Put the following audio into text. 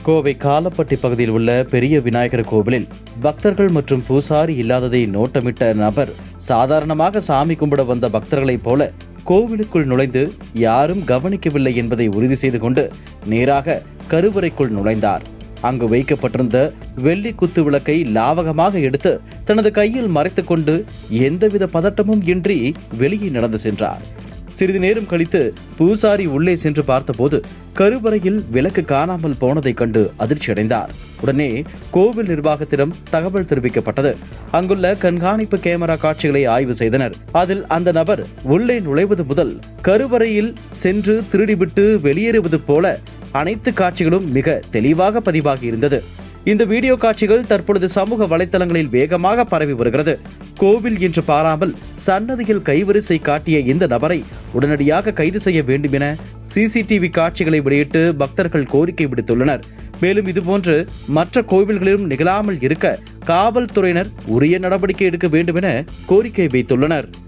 கோவை காலப்பட்டி பகுதியில் உள்ள பெரிய விநாயகர் கோவிலில் பக்தர்கள் மற்றும் பூசாரி இல்லாததை நோட்டமிட்ட நபர் சாதாரணமாக சாமி கும்பிட வந்த பக்தர்களைப் போல கோவிலுக்குள் நுழைந்து யாரும் கவனிக்கவில்லை என்பதை உறுதி செய்து கொண்டு நேராக கருவறைக்குள் நுழைந்தார். அங்கு வைக்கப்பட்டிருந்த வெள்ளி குத்து விளக்கை லாவகமாக எடுத்து தனது கையில் மறைத்துக் கொண்டு எந்தவித பதட்டமும் இன்றி வெளியே நடந்து சென்றார். சிறிது நேரம் கழித்து பூசாரி உள்ளே சென்று பார்த்தபோது கருவறையில் விளக்கு காணாமல் போனதை கண்டு அதிர்ச்சியடைந்தார். உடனே கோவில் நிர்வாகத்திடம் தகவல் தெரிவிக்கப்பட்டது. அங்குள்ள கண்காணிப்பு கேமரா காட்சிகளை ஆய்வு செய்தனர். அதில் அந்த நபர் உள்ளே நுழைவது முதல் கருவறையில் சென்று திருடிவிட்டு வெளியேறுவது போல அனைத்து காட்சிகளும் மிக தெளிவாக பதிவாகி இருந்தது. இந்த வீடியோ காட்சிகள் தற்பொழுது சமூக வலைதளங்களில் வேகமாக பரவி வருகிறது. கோவில் என்று பாராமல் சன்னதியில் கைவரிசை காட்டிய இந்த நபரை உடனடியாக கைது செய்ய வேண்டும் என சிசிடிவி காட்சிகளை வெளியிட்டு பக்தர்கள் கோரிக்கை விடுத்துள்ளனர். மேலும் இதுபோன்று மற்ற கோவில்களிலும் நிகழாமல் இருக்க காவல்துறையினர் உரிய நடவடிக்கை எடுக்க வேண்டும் என கோரிக்கை வைத்துள்ளனர்.